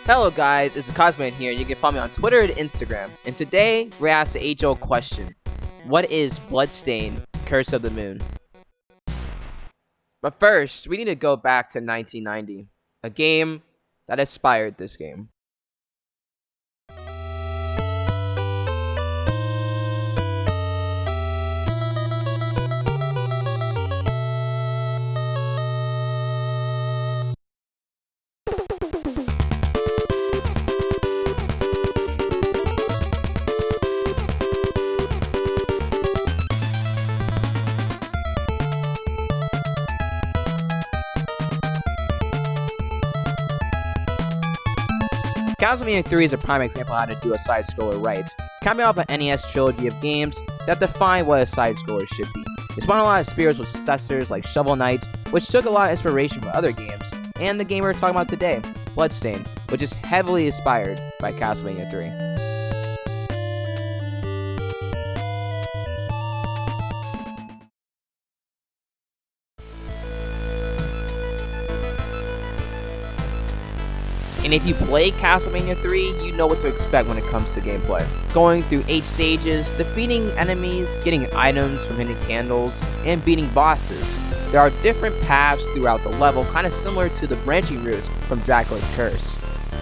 Hello guys, it's Kozmic here. You can follow me on Twitter and Instagram. And today, we're asked the age-old question. What is Bloodstained, Curse of the Moon? But first, we need to go back to 1990. A game that inspired this game. Castlevania 3 is a prime example of how to do a side-scroller right. Coming off an NES trilogy of games that define what a side-scroller should be. It spawned a lot of spiritual successors like Shovel Knight, which took a lot of inspiration from other games, and the game we're talking about today, Bloodstained, which is heavily inspired by Castlevania 3. And if you play Castlevania 3, you know what to expect when it comes to gameplay. Going through 8 stages, defeating enemies, getting items from hidden candles, and beating bosses. There are different paths throughout the level, kind of similar to the branching routes from Dracula's Curse.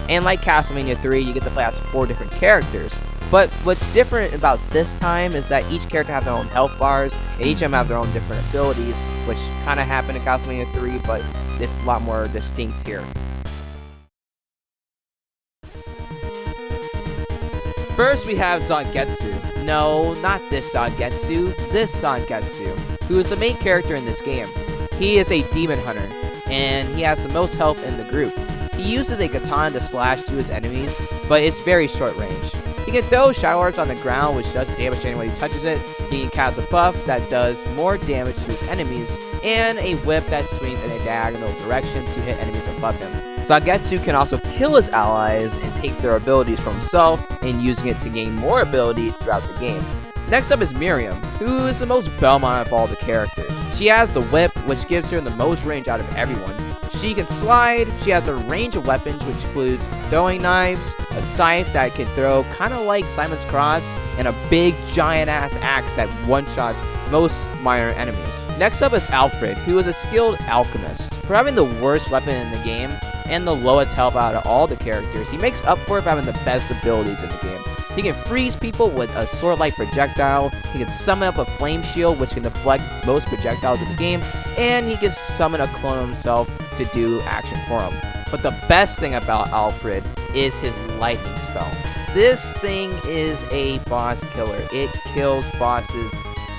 And like Castlevania 3, you get to play as 4 different characters. But what's different about this time is that each character have their own health bars, and each of them have their own different abilities, which kind of happened in Castlevania 3, but it's a lot more distinct here. First, we have Zangetsu. No, not this Zangetsu, this Zangetsu, who is the main character in this game. He is a demon hunter, and he has the most health in the group. He uses a katana to slash to his enemies, but it's very short range. He can throw shadow orbs on the ground, which does damage to anyone who touches it. He can cast a buff that does more damage to his enemies, and a whip that swings in a diagonal direction to hit enemies above him. Zangetsu can also kill his allies and take their abilities from himself, and using it to gain more abilities throughout the game. Next up is Miriam, who is the most Belmont of all the characters. She has the whip, which gives her the most range out of everyone. She can slide, she has a range of weapons which includes throwing knives, a scythe that can throw kinda like Simon's Cross, and a big giant ass axe that one-shots most minor enemies. Next up is Alfred, who is a skilled alchemist. For having the worst weapon in the game, and the lowest health out of all the characters, he makes up for it by having the best abilities in the game. He can freeze people with a sword-like projectile, he can summon up a flame shield which can deflect most projectiles in the game, and he can summon a clone of himself to do action for him. But the best thing about Alfred is his lightning spell. This thing is a boss killer. It kills bosses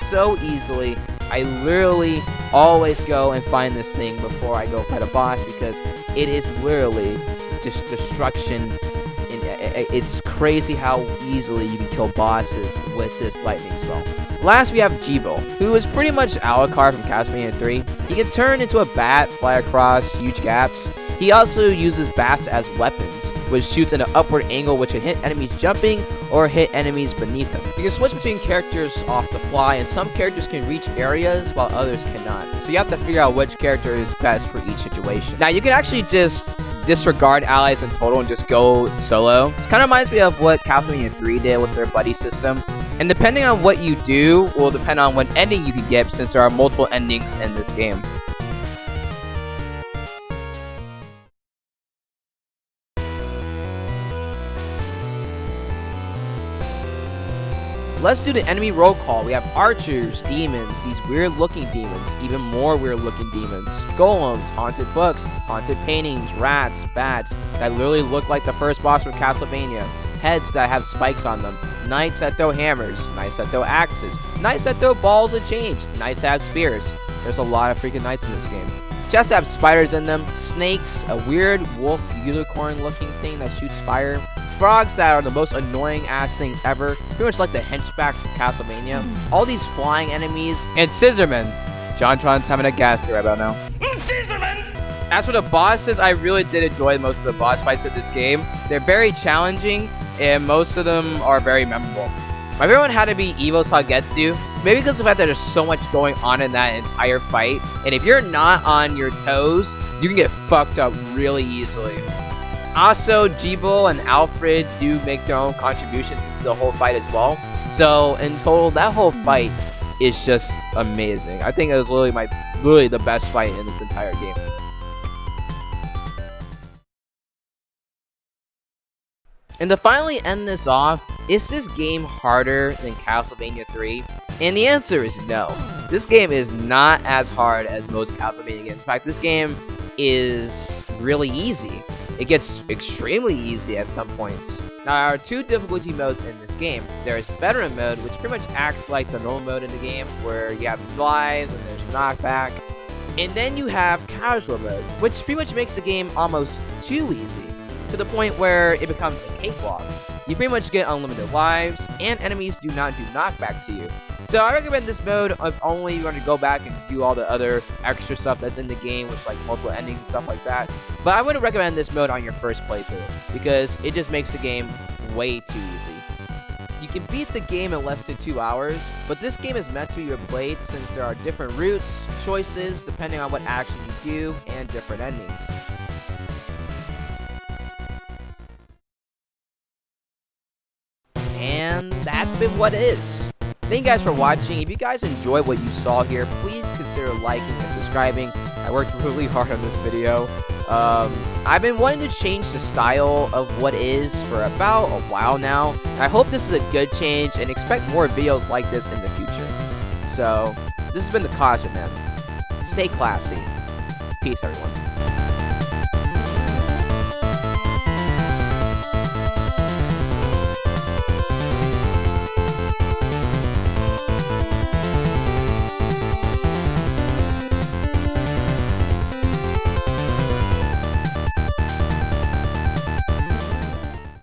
so easily. I literally always go and find this thing before I go fight a boss because it is literally just destruction. It's crazy how easily you can kill bosses with this lightning spell. Last we have Jibo, who is pretty much Alucard from Castlevania 3. He can turn into a bat, fly across huge gaps. He also uses bats as weapons, which shoots in an upward angle which can hit enemies jumping or hit enemies beneath him. You can switch between characters off the fly, and some characters can reach areas while others cannot. So you have to figure out which character is best for each situation. Now you can actually just disregard allies in total and just go solo. It kind of reminds me of what Castlevania 3 did with their buddy system. And depending on what you do will depend on what ending you can get, since there are multiple endings in this game. Let's do the enemy roll call. We have archers, demons, these weird looking demons, even more weird looking demons, golems, haunted books, haunted paintings, rats, bats that literally look like the first boss from Castlevania, heads that have spikes on them, knights that throw hammers, knights that throw axes, knights that throw balls of change, knights that have spears. There's a lot of freaking knights in this game. Chests have spiders in them, snakes, a weird wolf unicorn looking thing that shoots fire, frogs that are the most annoying ass things ever, pretty much like the henchback from Castlevania, all these flying enemies, and Scissorman. JonTron's having a gasket right about now. Scissorman! As for the bosses, I really did enjoy most of the boss fights of this game. They're very challenging, and most of them are very memorable. My favorite one had to be Evil Zangetsu, maybe because of the fact that there's so much going on in that entire fight, and if you're not on your toes, you can get fucked up really easily. Also, Jeeble and Alfred do make their own contributions into the whole fight as well. So in total, that whole fight is just amazing. I think it was literally the best fight in this entire game. And to finally end this off, is this game harder than Castlevania 3? And the answer is no. This game is not as hard as most Castlevania games. In fact, this game is really easy. It gets extremely easy at some points. Now, there are two difficulty modes in this game. There's Veteran mode, which pretty much acts like the normal mode in the game, where you have lives and there's knockback. And then you have Casual mode, which pretty much makes the game almost too easy, to the point where it becomes a cakewalk. You pretty much get unlimited lives, and enemies do not do knockback to you. So I recommend this mode if only you want to go back and do all the other extra stuff that's in the game, which like multiple endings and stuff like that. But I wouldn't recommend this mode on your first playthrough, because it just makes the game way too easy. You can beat the game in less than 2 hours, but this game is meant to be replayed since there are different routes, choices, depending on what action you do, and different endings. And that's been what it is. Thank you guys for watching. If you guys enjoyed what you saw here, please consider liking and subscribing. I worked really hard on this video. I've been wanting to change the style of what is for about a while now. I hope this is a good change, and expect more videos like this in the future. So, this has been the Kozmic Man. Stay classy. Peace, everyone.